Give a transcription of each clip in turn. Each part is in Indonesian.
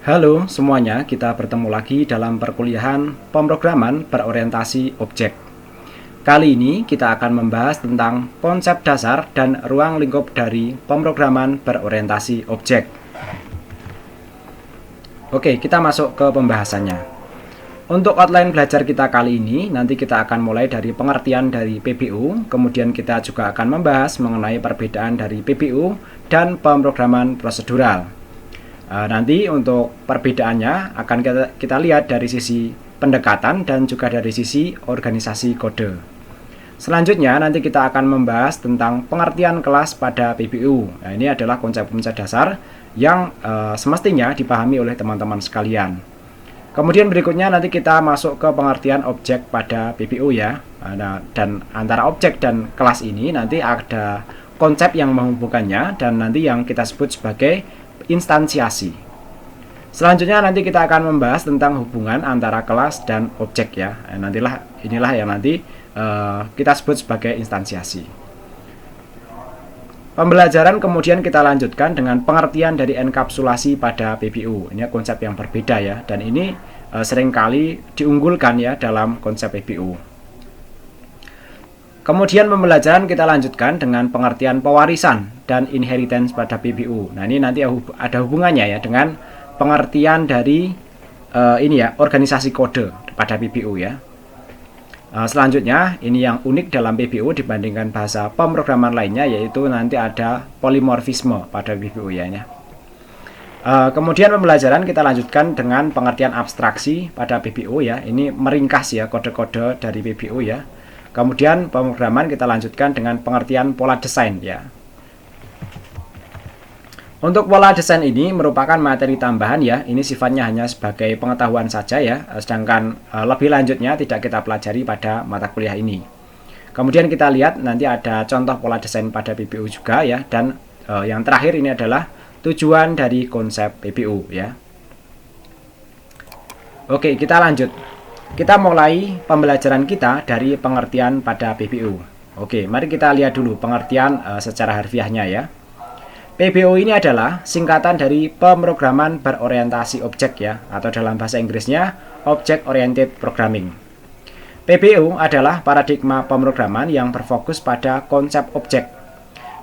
Halo semuanya, kita bertemu lagi dalam perkuliahan pemrograman berorientasi objek. Kali ini kita akan membahas tentang konsep dasar dan ruang lingkup dari pemrograman berorientasi objek. Oke, kita masuk ke pembahasannya. Untuk outline belajar kita kali ini, nanti kita akan mulai dari pengertian dari PBU, kemudian kita juga akan membahas mengenai perbedaan dari PBU dan pemrograman prosedural. Nanti untuk perbedaannya akan kita lihat dari sisi pendekatan dan juga dari sisi organisasi kode. Selanjutnya nanti kita akan membahas tentang pengertian kelas pada PBU. Nah, ini adalah konsep-konsep dasar yang semestinya dipahami oleh teman-teman sekalian. Kemudian berikutnya nanti kita masuk ke pengertian objek pada PBU ya. Dan antara objek dan kelas ini nanti ada konsep yang menghubungkannya dan nanti yang kita sebut sebagai instansiasi. Selanjutnya nanti kita akan membahas tentang hubungan antara kelas dan objek ya. Inilah yang nanti kita sebut sebagai instansiasi. Pembelajaran kemudian kita lanjutkan dengan pengertian dari enkapsulasi pada PBU. Ini konsep yang berbeda ya, dan ini seringkali diunggulkan ya dalam konsep PBU. Kemudian pembelajaran kita lanjutkan dengan pengertian pewarisan dan inheritance pada PBU. Nah, ini nanti ada hubungannya ya dengan pengertian dari organisasi kode pada PBU ya. Selanjutnya, ini yang unik dalam PBU dibandingkan bahasa pemrograman lainnya, yaitu nanti ada polimorfisme pada PBU ya. Kemudian pembelajaran kita lanjutkan dengan pengertian abstraksi pada PBU ya. Ini meringkas ya kode-kode dari PBU ya. Kemudian pemrograman kita lanjutkan dengan pengertian pola desain ya. Untuk pola desain ini merupakan materi tambahan ya. Ini sifatnya hanya sebagai pengetahuan saja ya. Sedangkan lebih lanjutnya tidak kita pelajari pada mata kuliah ini. Kemudian kita lihat nanti ada contoh pola desain pada PBU juga ya. Dan yang terakhir ini adalah tujuan dari konsep PBU ya. Oke, kita lanjut. Kita mulai pembelajaran kita dari pengertian pada PBU. Oke, mari kita lihat dulu pengertian secara harfiahnya ya. PBU ini adalah singkatan dari pemrograman berorientasi objek ya, atau dalam bahasa Inggrisnya Object Oriented Programming. PBU adalah paradigma pemrograman yang berfokus pada konsep objek,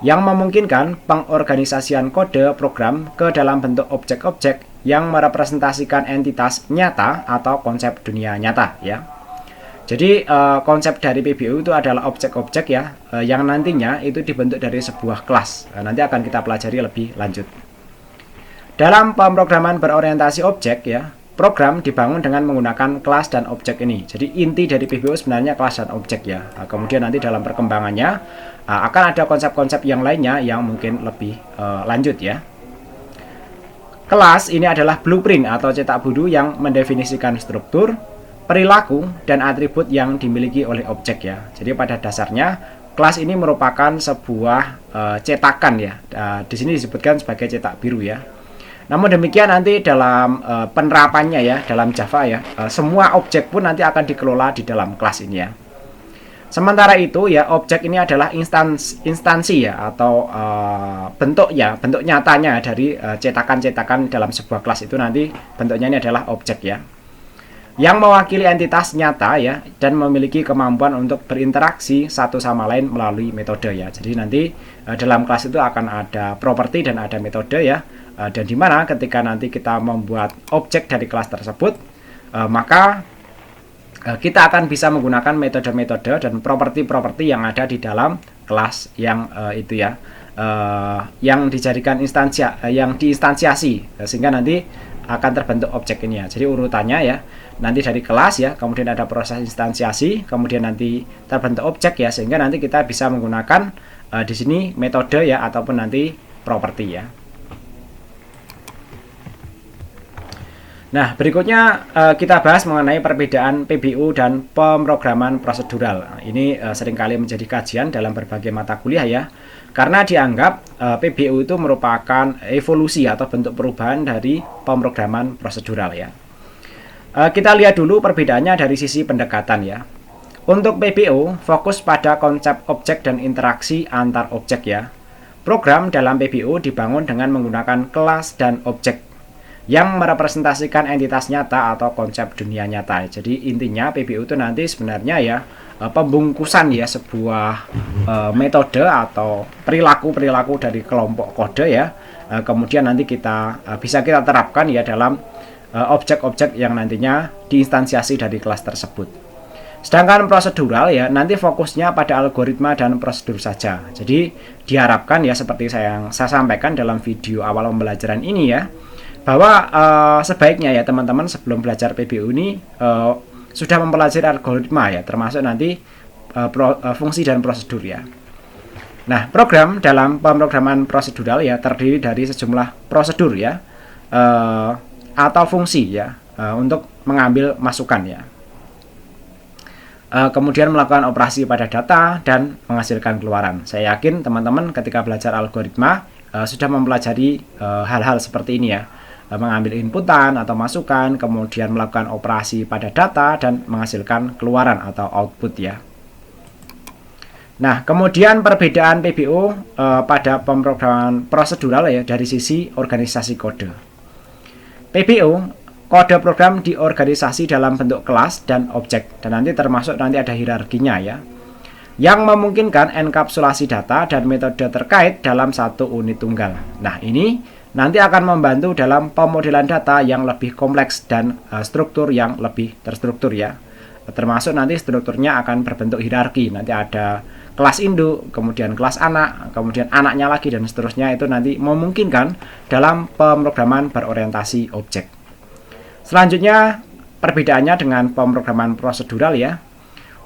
yang memungkinkan pengorganisasian kode program ke dalam bentuk objek-objek yang merepresentasikan entitas nyata atau konsep dunia nyata ya. Jadi konsep dari PBU itu adalah objek-objek ya, yang nantinya itu dibentuk dari sebuah kelas. Nanti akan kita pelajari lebih lanjut. Dalam pemrograman berorientasi objek ya, program dibangun dengan menggunakan kelas dan objek ini. Jadi inti dari PBU sebenarnya kelas dan objek ya. Kemudian nanti dalam perkembangannya akan ada konsep-konsep yang lainnya yang mungkin lebih lanjut ya. Kelas ini adalah blueprint atau cetak biru yang mendefinisikan struktur, perilaku, dan atribut yang dimiliki oleh objek ya. Jadi pada dasarnya kelas ini merupakan sebuah cetakan ya. Di sini disebutkan sebagai cetak biru ya. Namun demikian nanti dalam penerapannya ya dalam Java ya, semua objek pun nanti akan dikelola di dalam kelas ini ya. Sementara itu ya objek ini adalah instansi ya atau bentuk nyatanya dari cetakan-cetakan dalam sebuah kelas itu nanti bentuknya ini adalah objek ya. Yang mewakili entitas nyata ya dan memiliki kemampuan untuk berinteraksi satu sama lain melalui metode ya. Jadi nanti dalam kelas itu akan ada properti dan ada metode ya. Dan di mana ketika nanti kita membuat objek dari kelas tersebut maka kita akan bisa menggunakan metode-metode dan properti-properti yang ada di dalam kelas yang itu ya, yang dijadikan yang diinstansiasi sehingga nanti akan terbentuk objek ini ya. Jadi urutannya ya, nanti dari kelas ya, kemudian ada proses instansiasi, kemudian nanti terbentuk objek ya, sehingga nanti kita bisa menggunakan di sini metode ya ataupun nanti properti ya. Nah, berikutnya kita bahas mengenai perbedaan PBU dan pemrograman prosedural. Ini seringkali menjadi kajian dalam berbagai mata kuliah ya. Karena dianggap PBU itu merupakan evolusi atau bentuk perubahan dari pemrograman prosedural ya. Kita lihat dulu perbedaannya dari sisi pendekatan ya. Untuk PBU fokus pada konsep objek dan interaksi antar objek ya. Program dalam PBU dibangun dengan menggunakan kelas dan objek. yang merepresentasikan entitas nyata atau konsep dunia nyata. Jadi intinya PBU itu nanti sebenarnya ya pembungkusan ya sebuah metode atau perilaku dari kelompok kode ya. Kemudian nanti bisa kita terapkan ya dalam objek-objek yang nantinya diinstansiasi dari kelas tersebut. Sedangkan prosedural ya nanti fokusnya pada algoritma dan prosedur saja. Jadi diharapkan ya seperti yang saya sampaikan dalam video awal pembelajaran ini ya, bahwa sebaiknya ya teman-teman sebelum belajar PBU ini sudah mempelajari algoritma ya, termasuk nanti fungsi dan prosedur ya. Nah, program dalam pemrograman prosedural ya terdiri dari sejumlah prosedur ya atau fungsi ya untuk mengambil masukan ya. Kemudian melakukan operasi pada data dan menghasilkan keluaran. Saya yakin teman-teman ketika belajar algoritma sudah mempelajari hal-hal seperti ini ya. Mengambil inputan atau masukan, kemudian melakukan operasi pada data dan menghasilkan keluaran atau output ya. Nah, kemudian perbedaan PBU pada pemrograman prosedural ya dari sisi organisasi kode. PBU, kode program diorganisasi dalam bentuk kelas dan objek, dan nanti termasuk nanti ada hierarkinya ya, yang memungkinkan enkapsulasi data dan metode terkait dalam satu unit tunggal. Nah, ini nanti akan membantu dalam pemodelan data yang lebih kompleks dan struktur yang lebih terstruktur ya. Termasuk nanti strukturnya akan berbentuk hierarki. Nanti ada kelas induk, kemudian kelas anak, kemudian anaknya lagi dan seterusnya. Itu nanti memungkinkan dalam pemrograman berorientasi objek. Selanjutnya perbedaannya dengan pemrograman prosedural ya.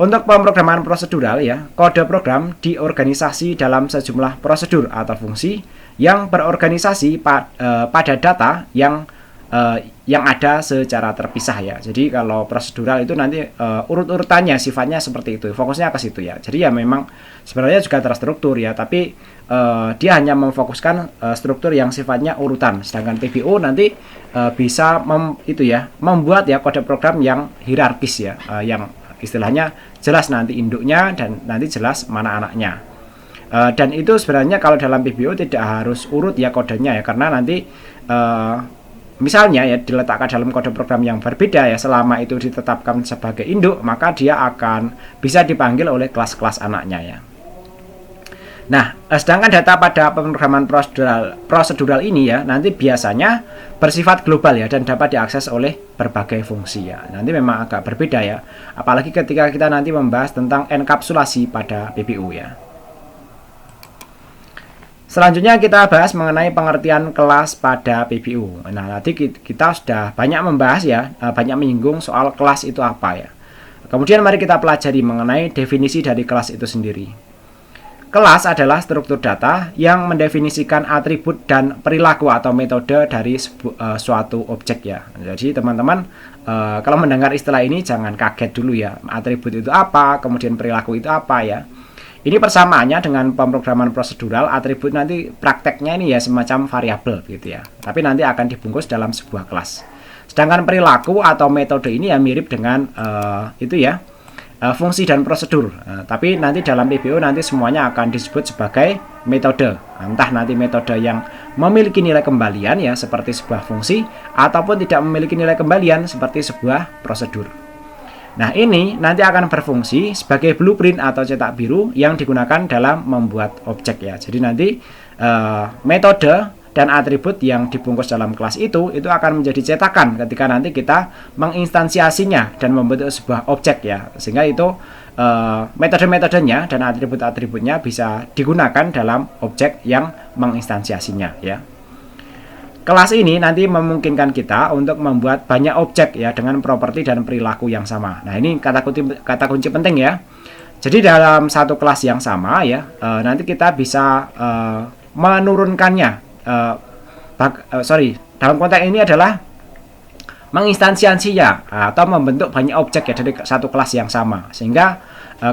Untuk pemrograman prosedural ya, kode program diorganisasi dalam sejumlah prosedur atau fungsi yang berorganisasi pada data yang ada secara terpisah ya. Jadi kalau prosedural itu nanti urut-urutannya sifatnya seperti itu, fokusnya ke situ ya. Jadi ya memang sebenarnya juga terstruktur ya, tapi dia hanya memfokuskan struktur yang sifatnya urutan. Sedangkan PBU nanti bisa membuat ya kode program yang hierarkis ya, yang istilahnya jelas nanti induknya dan nanti jelas mana anaknya. Dan itu sebenarnya kalau dalam PBU tidak harus urut ya kodenya ya, karena nanti misalnya ya diletakkan dalam kode program yang berbeda ya, selama itu ditetapkan sebagai induk, maka dia akan bisa dipanggil oleh kelas-kelas anaknya ya. Nah, sedangkan data pada pemrograman prosedural ini ya nanti biasanya bersifat global ya dan dapat diakses oleh berbagai fungsi ya. Nanti memang agak berbeda ya, apalagi ketika kita nanti membahas tentang enkapsulasi pada PBU ya. Selanjutnya kita bahas mengenai pengertian kelas pada PBU. Nah, tadi kita sudah banyak membahas ya, banyak menyinggung soal kelas itu apa ya. Kemudian mari kita pelajari mengenai definisi dari kelas itu sendiri. Kelas adalah struktur data yang mendefinisikan atribut dan perilaku atau metode dari suatu objek ya. Jadi teman-teman kalau mendengar istilah ini jangan kaget dulu ya. Atribut itu apa, kemudian perilaku itu apa ya. Ini persamaannya dengan pemrograman prosedural, atribut nanti prakteknya ini ya semacam variabel gitu ya. Tapi nanti akan dibungkus dalam sebuah kelas. Sedangkan perilaku atau metode ini ya mirip dengan fungsi dan prosedur. Tapi nanti dalam PBU nanti semuanya akan disebut sebagai metode. Entah nanti metode yang memiliki nilai kembalian ya seperti sebuah fungsi, ataupun tidak memiliki nilai kembalian seperti sebuah prosedur. Nah, ini nanti akan berfungsi sebagai blueprint atau cetak biru yang digunakan dalam membuat objek ya. Jadi nanti metode dan atribut yang dibungkus dalam kelas itu akan menjadi cetakan ketika nanti kita menginstansiasinya dan membentuk sebuah objek ya. Sehingga itu metode-metodenya dan atribut-atributnya bisa digunakan dalam objek yang menginstansiasinya ya. Kelas ini nanti memungkinkan kita untuk membuat banyak objek ya dengan properti dan perilaku yang sama. Nah, ini kata kunci penting ya. Jadi dalam satu kelas yang sama ya, nanti kita bisa menurunkannya. Dalam konteks ini adalah menginstansiasinya atau membentuk banyak objek ya dari satu kelas yang sama. Sehingga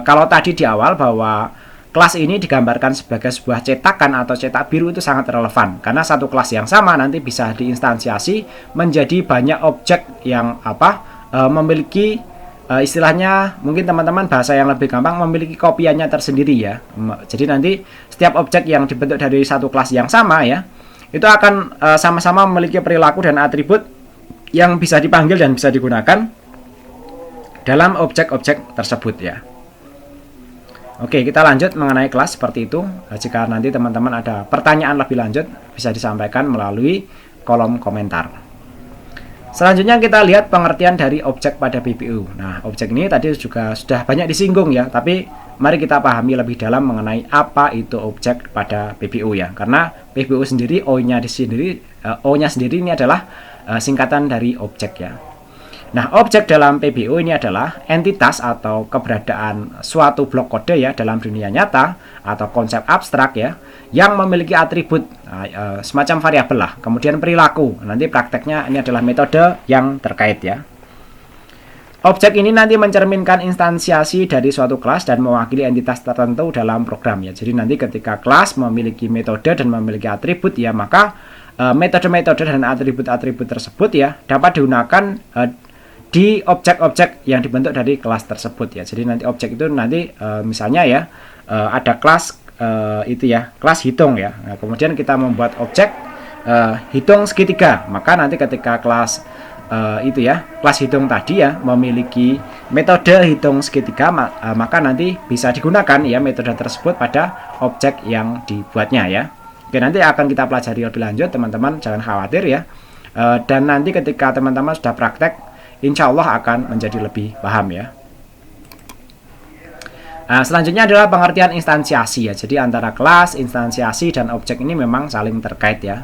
kalau tadi di awal bahwa kelas ini digambarkan sebagai sebuah cetakan atau cetak biru itu sangat relevan karena satu kelas yang sama nanti bisa diinstansiasi menjadi banyak objek yang memiliki istilahnya mungkin teman-teman bahasa yang lebih gampang memiliki kopiannya tersendiri ya. Jadi nanti setiap objek yang dibentuk dari satu kelas yang sama ya itu akan sama-sama memiliki perilaku dan atribut yang bisa dipanggil dan bisa digunakan dalam objek-objek tersebut ya. Oke, kita lanjut mengenai kelas seperti itu. Jika nanti teman-teman ada pertanyaan lebih lanjut, bisa disampaikan melalui kolom komentar. Selanjutnya kita lihat pengertian dari objek pada PBU. Nah, objek ini tadi juga sudah banyak disinggung ya, tapi mari kita pahami lebih dalam mengenai apa itu objek pada PBU ya. Karena PBU sendiri, O-nya sendiri ini adalah singkatan dari objek ya. Nah, objek dalam PBU ini adalah entitas atau keberadaan suatu blok kode ya dalam dunia nyata atau konsep abstrak ya, yang memiliki atribut semacam variabel lah, kemudian perilaku. Nanti prakteknya ini adalah metode yang terkait ya. Objek ini nanti mencerminkan instansiasi dari suatu kelas dan mewakili entitas tertentu dalam program ya. Jadi nanti ketika kelas memiliki metode dan memiliki atribut ya, maka metode-metode dan atribut-atribut tersebut ya dapat digunakan di objek-objek yang dibentuk dari kelas tersebut ya. Jadi nanti objek itu nanti misalnya ya ada kelas itu ya, kelas hitung ya. Nah, kemudian kita membuat objek hitung segitiga, maka nanti ketika kelas itu ya, kelas hitung tadi ya memiliki metode hitung segitiga, maka nanti bisa digunakan ya metode tersebut pada objek yang dibuatnya ya. Oke, nanti akan kita pelajari lebih lanjut teman-teman, jangan khawatir ya. Dan nanti ketika teman-teman sudah praktek, insya Allah akan menjadi lebih paham ya. Nah, selanjutnya adalah pengertian instansiasi ya. Jadi antara kelas, instansiasi, dan objek ini memang saling terkait ya.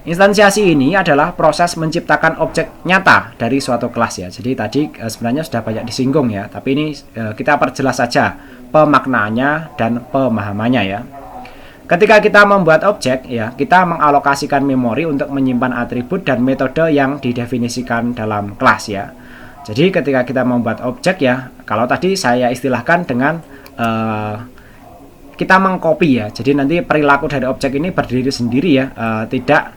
Instansiasi ini adalah proses menciptakan objek nyata dari suatu kelas ya. Jadi tadi sebenarnya sudah banyak disinggung ya, tapi ini kita perjelas saja pemaknaannya dan pemahamannya ya. Ketika kita membuat objek ya, kita mengalokasikan memori untuk menyimpan atribut dan metode yang didefinisikan dalam kelas ya. Jadi ketika kita membuat objek ya, kalau tadi saya istilahkan dengan kita mengcopy ya. Jadi nanti perilaku dari objek ini berdiri sendiri ya, tidak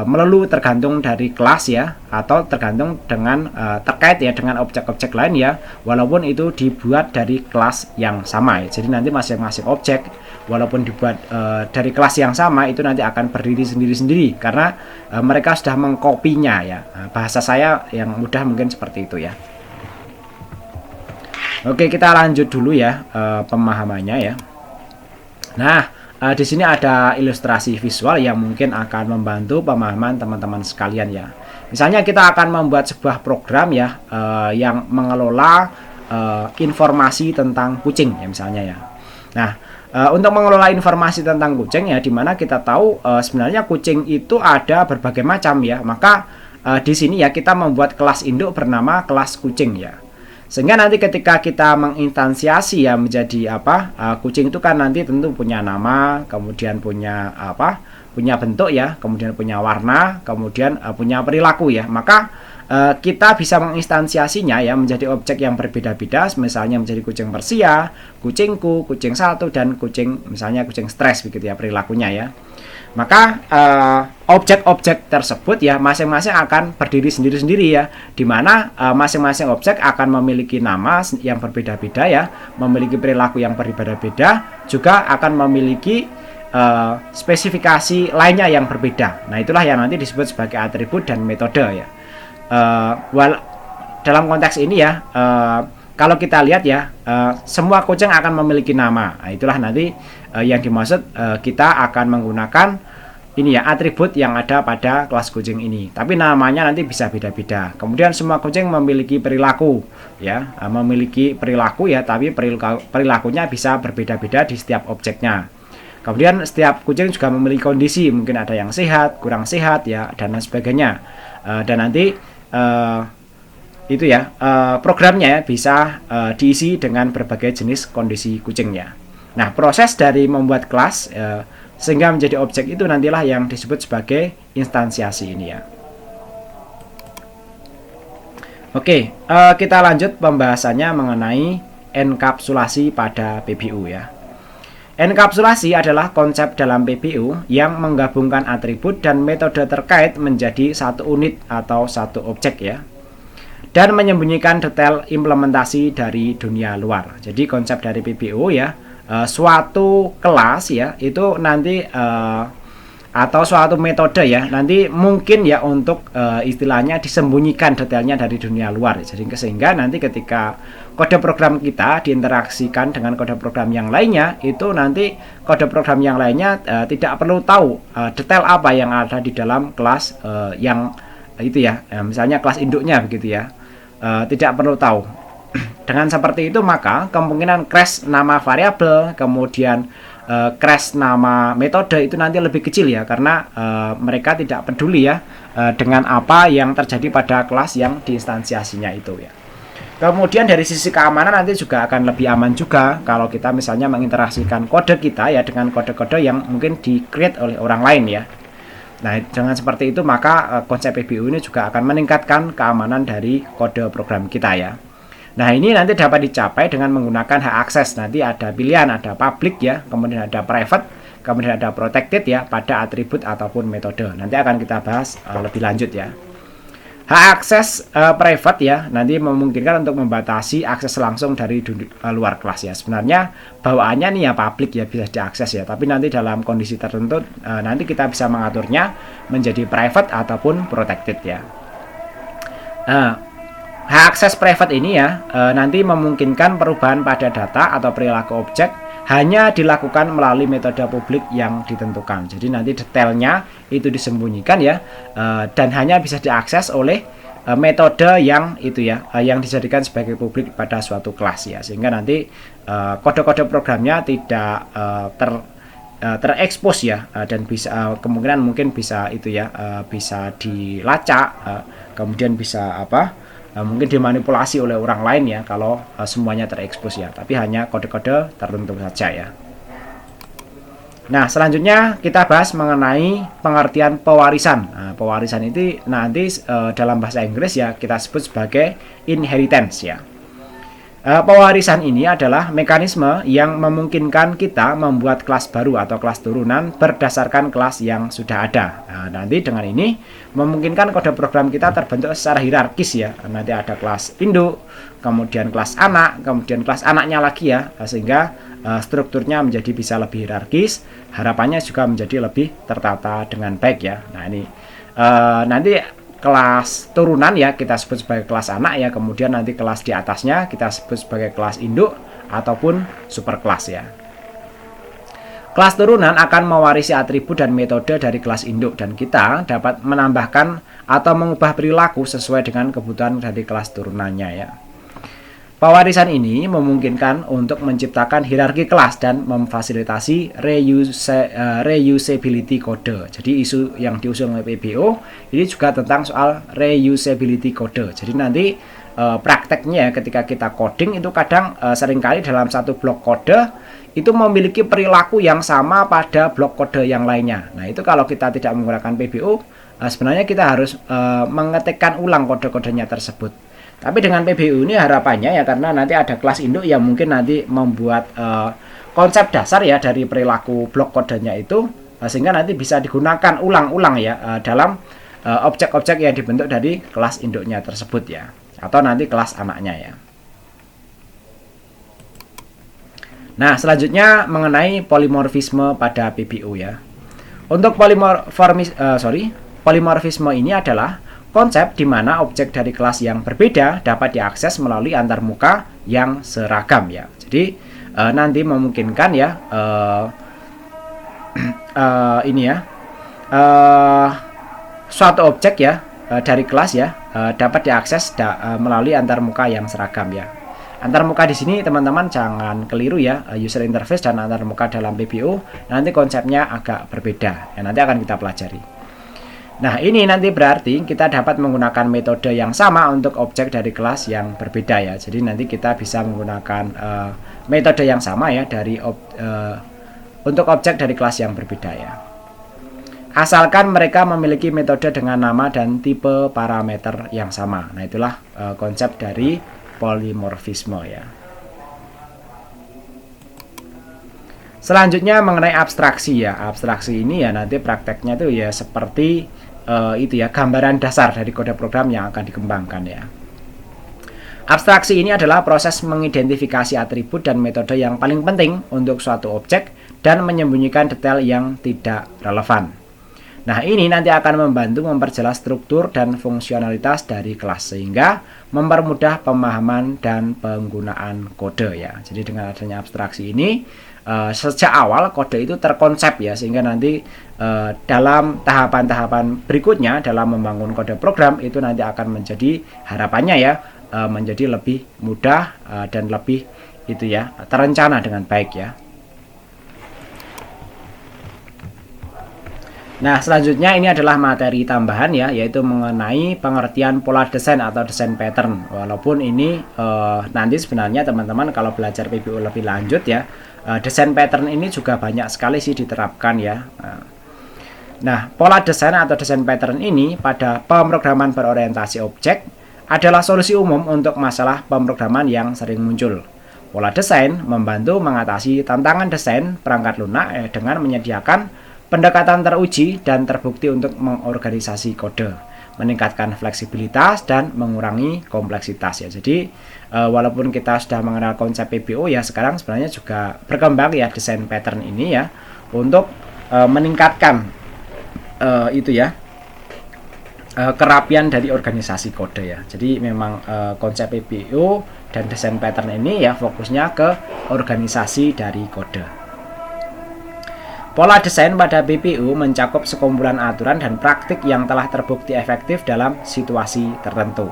melulu tergantung dari kelas ya, atau tergantung dengan terkait ya dengan objek-objek lain ya, walaupun itu dibuat dari kelas yang sama ya. Jadi nanti masing-masing objek walaupun dibuat dari kelas yang sama itu nanti akan berdiri sendiri-sendiri karena mereka sudah mengkopinya ya. Bahasa saya yang mudah mungkin seperti itu ya. Oke, kita lanjut dulu ya pemahamannya ya. Nah, di sini ada ilustrasi visual yang mungkin akan membantu pemahaman teman-teman sekalian ya. Misalnya kita akan membuat sebuah program ya yang mengelola informasi tentang kucing ya misalnya ya. Nah, untuk mengelola informasi tentang kucing ya, dimana kita tahu sebenarnya kucing itu ada berbagai macam ya. Maka di sini ya kita membuat kelas induk bernama kelas kucing ya. Sehingga nanti ketika kita menginstansiasi ya menjadi kucing itu kan nanti tentu punya nama, kemudian punya punya bentuk ya, kemudian punya warna, kemudian punya perilaku ya. Maka kita bisa menginstansiasinya ya menjadi objek yang berbeda-beda, misalnya menjadi kucing Persia, kucingku, kucing satu, dan kucing misalnya kucing stres begitu ya perilakunya ya. Maka objek-objek tersebut ya masing-masing akan berdiri sendiri-sendiri ya, dimana masing-masing objek akan memiliki nama yang berbeda-beda ya, memiliki perilaku yang berbeda-beda, juga akan memiliki spesifikasi lainnya yang berbeda. Nah, itulah yang nanti disebut sebagai atribut dan metode ya. Dalam konteks ini ya, kalau kita lihat ya, semua kucing akan memiliki nama. Nah, itulah nanti yang dimaksud kita akan menggunakan ini ya atribut yang ada pada kelas kucing ini. Tapi namanya nanti bisa beda-beda. Kemudian semua kucing memiliki perilaku ya, memiliki perilaku ya, tapi perilakunya bisa berbeda-beda di setiap objeknya. Kemudian setiap kucing juga memiliki kondisi, mungkin ada yang sehat, kurang sehat ya, dan lain sebagainya. Dan nanti itu ya programnya ya, bisa diisi dengan berbagai jenis kondisi kucingnya. Nah, proses dari membuat kelas sehingga menjadi objek itu nantilah yang disebut sebagai instansiasi ini ya. Oke, kita lanjut pembahasannya mengenai enkapsulasi pada PBU ya. Enkapsulasi adalah konsep dalam PBU yang menggabungkan atribut dan metode terkait menjadi satu unit atau satu objek ya, dan menyembunyikan detail implementasi dari dunia luar. Jadi konsep dari PBU ya, suatu kelas ya itu nanti atau suatu metode ya, nanti mungkin ya untuk istilahnya disembunyikan detailnya dari dunia luar. Jadi sehingga nanti ketika kode program kita diinteraksikan dengan kode program yang lainnya, itu nanti kode program yang lainnya tidak perlu tahu detail apa yang ada di dalam kelas yang itu ya, misalnya kelas induknya begitu ya, tidak perlu tahu. Dengan seperti itu maka kemungkinan crash nama variabel, kemudian crash nama metode itu nanti lebih kecil ya, karena mereka tidak peduli ya dengan apa yang terjadi pada kelas yang diinstansiasinya itu ya. Kemudian dari sisi keamanan nanti juga akan lebih aman juga kalau kita misalnya menginteraksikan kode kita ya dengan kode-kode yang mungkin di-create oleh orang lain ya. Nah, dengan seperti itu maka konsep PBU ini juga akan meningkatkan keamanan dari kode program kita ya. Nah, ini nanti dapat dicapai dengan menggunakan hak akses. Nanti ada pilihan, ada public ya, kemudian ada private, kemudian ada protected ya pada atribut ataupun metode. Nanti akan kita bahas lebih lanjut ya. Hak akses private ya, nanti memungkinkan untuk membatasi akses langsung dari luar kelas ya. Sebenarnya bawaannya nih ya public ya, bisa diakses ya. Tapi nanti dalam kondisi tertentu nanti kita bisa mengaturnya menjadi private ataupun protected ya. Hak akses private ini ya nanti memungkinkan perubahan pada data atau perilaku objek hanya dilakukan melalui metode publik yang ditentukan. Jadi nanti detailnya itu disembunyikan ya dan hanya bisa diakses oleh metode yang itu ya yang dijadikan sebagai publik pada suatu kelas ya, sehingga nanti kode-kode programnya tidak terekspos ya dan bisa kemungkinan mungkin bisa itu ya bisa dilacak, kemudian bisa mungkin dimanipulasi oleh orang lain ya kalau semuanya terekspos ya, tapi hanya kode-kode tertentu saja ya. Nah, selanjutnya kita bahas mengenai pengertian pewarisan. Nah, pewarisan itu nanti dalam bahasa Inggris ya kita sebut sebagai inheritance ya. Pewarisan ini adalah mekanisme yang memungkinkan kita membuat kelas baru atau kelas turunan berdasarkan kelas yang sudah ada. Nah, nanti dengan ini memungkinkan kode program kita terbentuk secara hierarkis ya. Nanti ada kelas induk, kemudian kelas anak, kemudian kelas anaknya lagi ya, sehingga strukturnya menjadi bisa lebih hierarkis. Harapannya juga menjadi lebih tertata dengan baik ya. Nah, ini nanti kelas turunan ya kita sebut sebagai kelas anak ya, kemudian nanti kelas di atasnya kita sebut sebagai kelas induk ataupun superkelas ya. Kelas turunan akan mewarisi atribut dan metode dari kelas induk, dan kita dapat menambahkan atau mengubah perilaku sesuai dengan kebutuhan dari kelas turunannya ya. Pewarisan ini memungkinkan untuk menciptakan hierarki kelas dan memfasilitasi reusability kode. Jadi isu yang diusung oleh PBO ini juga tentang soal reusability kode. Jadi nanti prakteknya ketika kita coding itu kadang seringkali dalam satu blok kode itu memiliki perilaku yang sama pada blok kode yang lainnya. Nah, itu kalau kita tidak menggunakan PBO sebenarnya kita harus mengetikkan ulang kode-kodenya tersebut. Tapi dengan PBU ini harapannya ya, karena nanti ada kelas induk yang mungkin nanti membuat konsep dasar ya dari perilaku blok kodenya itu, sehingga nanti bisa digunakan ulang-ulang ya dalam objek-objek yang dibentuk dari kelas induknya tersebut ya, atau nanti kelas anaknya ya. Nah, selanjutnya mengenai polimorfisme pada PBU ya. Untuk polimorfisme ini adalah konsep di mana objek dari kelas yang berbeda dapat diakses melalui antarmuka yang seragam ya. Jadi nanti memungkinkan ya ini ya suatu objek ya dari kelas ya dapat diakses melalui antarmuka yang seragam ya. Antarmuka di sini teman-teman jangan keliru ya, user interface dan antarmuka dalam PBO nanti konsepnya agak berbeda ya, nanti akan kita pelajari. Nah, ini nanti berarti kita dapat menggunakan metode yang sama untuk objek dari kelas yang berbeda ya. Jadi nanti kita bisa menggunakan metode yang sama ya dari untuk objek dari kelas yang berbeda ya. Asalkan mereka memiliki metode dengan nama dan tipe parameter yang sama. Nah, itulah konsep dari polimorfisme ya. Selanjutnya mengenai abstraksi ya. Abstraksi ini ya nanti prakteknya itu ya seperti itu ya gambaran dasar dari kode program yang akan dikembangkan ya. Abstraksi ini adalah proses mengidentifikasi atribut dan metode yang paling penting untuk suatu objek dan menyembunyikan detail yang tidak relevan. Nah, ini nanti akan membantu memperjelas struktur dan fungsionalitas dari kelas sehingga mempermudah pemahaman dan penggunaan kode ya. Jadi dengan adanya abstraksi ini sejak awal kode itu terkonsep ya, sehingga nanti dalam tahapan-tahapan berikutnya dalam membangun kode program itu nanti akan menjadi harapannya ya menjadi lebih mudah dan lebih itu ya terencana dengan baik ya. Nah, selanjutnya ini adalah materi tambahan ya, yaitu mengenai pengertian pola desain atau desain pattern. Walaupun ini nanti sebenarnya teman-teman kalau belajar PBO lebih lanjut ya, desain pattern ini juga banyak sekali sih diterapkan ya. Nah, pola desain atau desain pattern ini pada pemrograman berorientasi objek adalah solusi umum untuk masalah pemrograman yang sering muncul. Pola desain membantu mengatasi tantangan desain perangkat lunak dengan menyediakan pendekatan teruji dan terbukti untuk mengorganisasi kode, meningkatkan fleksibilitas dan mengurangi kompleksitas ya. Jadi walaupun kita sudah mengenal konsep PBO ya, sekarang sebenarnya juga berkembang ya desain pattern ini ya untuk meningkatkan itu ya kerapian dari organisasi kode ya. Jadi memang konsep PBO dan desain pattern ini ya fokusnya ke organisasi dari kode. Pola desain pada PBO mencakup sekumpulan aturan dan praktik yang telah terbukti efektif dalam situasi tertentu.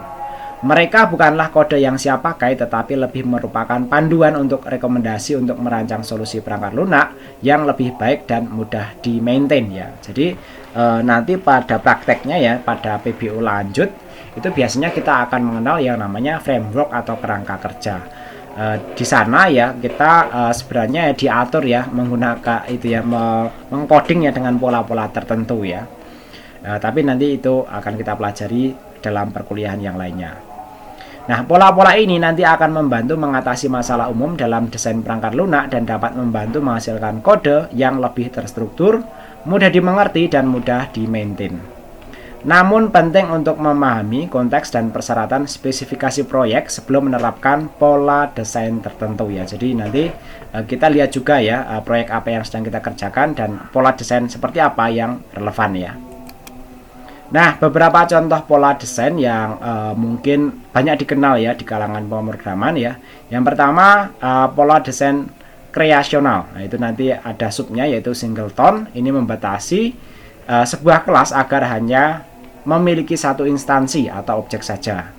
Mereka bukanlah kode yang siap pakai, tetapi lebih merupakan panduan untuk rekomendasi untuk merancang solusi perangkat lunak yang lebih baik dan mudah di-maintain ya. Jadi nanti pada prakteknya ya, pada PBO lanjut itu biasanya kita akan mengenal yang namanya framework atau kerangka kerja. Di sana ya kita sebenarnya diatur ya menggunakan itu ya mengcoding ya dengan pola-pola tertentu ya. Tapi nanti itu akan kita pelajari dalam perkuliahan yang lainnya. Nah, pola-pola ini nanti akan membantu mengatasi masalah umum dalam desain perangkat lunak dan dapat membantu menghasilkan kode yang lebih terstruktur, mudah dimengerti dan mudah di-maintain. Namun penting untuk memahami konteks dan persyaratan spesifikasi proyek sebelum menerapkan pola desain tertentu ya. Jadi nanti kita lihat juga ya proyek apa yang sedang kita kerjakan dan pola desain seperti apa yang relevan ya. Nah, beberapa contoh pola desain yang mungkin banyak dikenal ya di kalangan pemrograman ya. Yang pertama pola desain kreasional. Nah, itu nanti ada subnya yaitu singleton. Ini membatasi sebuah kelas agar hanya memiliki satu instansi atau objek saja.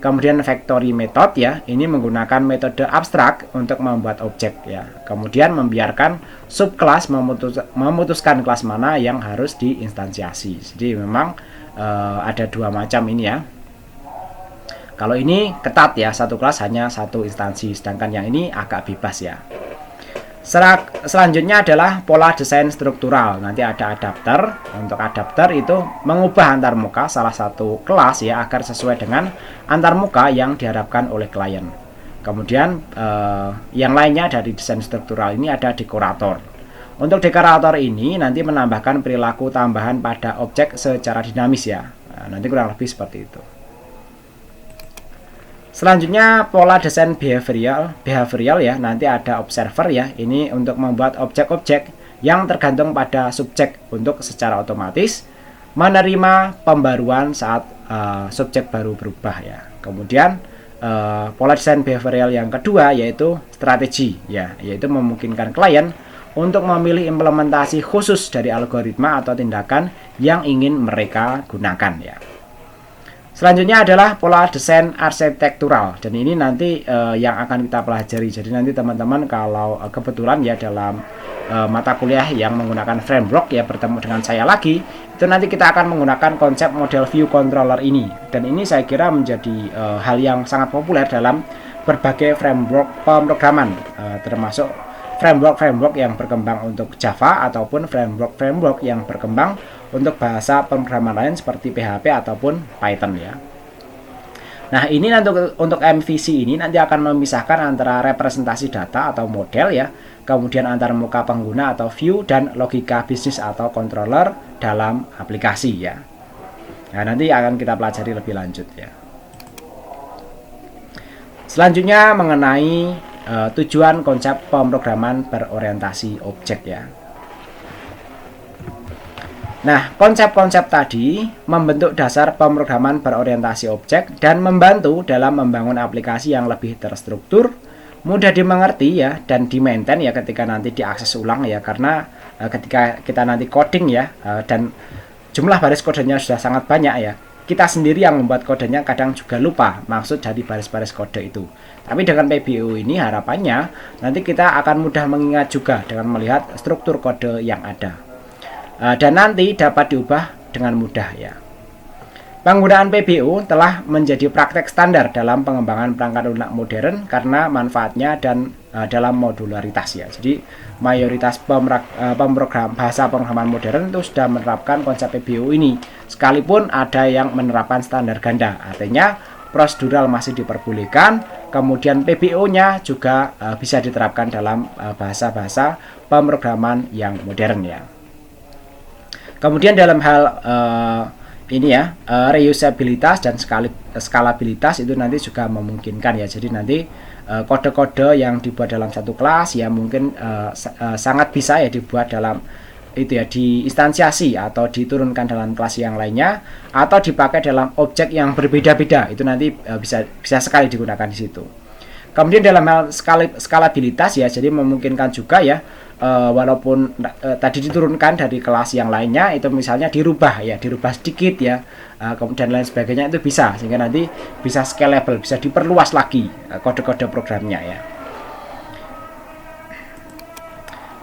Kemudian factory method ya, ini menggunakan metode abstrak untuk membuat objek ya. Kemudian membiarkan subkelas memutuskan kelas mana yang harus diinstansiasi. Jadi memang ada dua macam ini ya. Kalau ini ketat ya, satu kelas hanya satu instansi, sedangkan yang ini agak bebas ya. Selanjutnya adalah pola desain struktural. Nanti ada adapter. Untuk adapter itu mengubah antarmuka salah satu kelas ya agar sesuai dengan antarmuka yang diharapkan oleh klien. Kemudian yang lainnya dari desain struktural ini ada dekorator. Untuk dekorator ini nanti menambahkan perilaku tambahan pada objek secara dinamis ya. Nah, nanti kurang lebih seperti itu. Selanjutnya pola desain behavioral ya, nanti ada observer ya, ini untuk membuat objek-objek yang tergantung pada subjek untuk secara otomatis menerima pembaruan saat subjek baru berubah ya. Kemudian pola desain behavioral yang kedua yaitu strategi ya, yaitu memungkinkan klien untuk memilih implementasi khusus dari algoritma atau tindakan yang ingin mereka gunakan ya. Selanjutnya adalah pola desain arsitektural dan ini nanti yang akan kita pelajari. Jadi nanti teman-teman kalau kebetulan ya dalam mata kuliah yang menggunakan framework ya bertemu dengan saya lagi, itu nanti kita akan menggunakan konsep model view controller ini. Dan ini saya kira menjadi hal yang sangat populer dalam berbagai framework pemrograman, termasuk framework yang berkembang untuk Java ataupun framework yang berkembang untuk bahasa pemrograman lain seperti PHP ataupun Python ya. Nah, ini nanti untuk MVC ini nanti akan memisahkan antara representasi data atau model ya, kemudian antar muka pengguna atau view dan logika bisnis atau controller dalam aplikasi ya. Nah, nanti akan kita pelajari lebih lanjut ya. Selanjutnya mengenai tujuan konsep pemrograman berorientasi objek ya. Nah, konsep-konsep tadi membentuk dasar pemrograman berorientasi objek dan membantu dalam membangun aplikasi yang lebih terstruktur, mudah dimengerti ya, dan di-maintain ya ketika nanti diakses ulang ya, karena ketika kita nanti coding ya, dan jumlah baris kodenya sudah sangat banyak ya, kita sendiri yang membuat kodenya kadang juga lupa maksud dari baris-baris kode itu. Tapi dengan PBO ini harapannya nanti kita akan mudah mengingat juga dengan melihat struktur kode yang ada. Dan nanti dapat diubah dengan mudah ya. Penggunaan PBO telah menjadi praktek standar dalam pengembangan perangkat lunak modern karena manfaatnya dan dalam modularitas ya. Jadi mayoritas bahasa pemrograman modern itu sudah menerapkan konsep PBO ini. Sekalipun ada yang menerapkan standar ganda, artinya prosedural masih diperbolehkan, kemudian PBO-nya juga bisa diterapkan dalam bahasa-bahasa pemrograman yang modern ya. Kemudian dalam hal ini ya, reusabilitas dan skalabilitas itu nanti juga memungkinkan ya. Jadi nanti kode-kode yang dibuat dalam satu kelas ya mungkin sangat bisa ya dibuat dalam itu ya, diinstansiasi atau diturunkan dalam kelas yang lainnya atau dipakai dalam objek yang berbeda-beda. Itu nanti bisa sekali digunakan di situ. Kemudian dalam hal skalabilitas ya, jadi memungkinkan juga ya, walaupun tadi diturunkan dari kelas yang lainnya, itu misalnya dirubah sedikit ya, kemudian lain sebagainya, itu bisa, sehingga nanti bisa scalable, bisa diperluas lagi kode-kode programnya ya.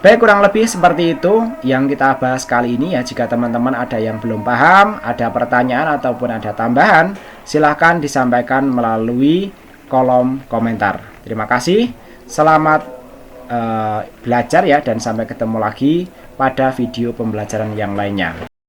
Baik, kurang lebih seperti itu yang kita bahas kali ini ya. Jika teman-teman ada yang belum paham, ada pertanyaan ataupun ada tambahan, silahkan disampaikan melalui kolom komentar. Terima kasih, selamat belajar ya, dan sampai ketemu lagi pada video pembelajaran yang lainnya.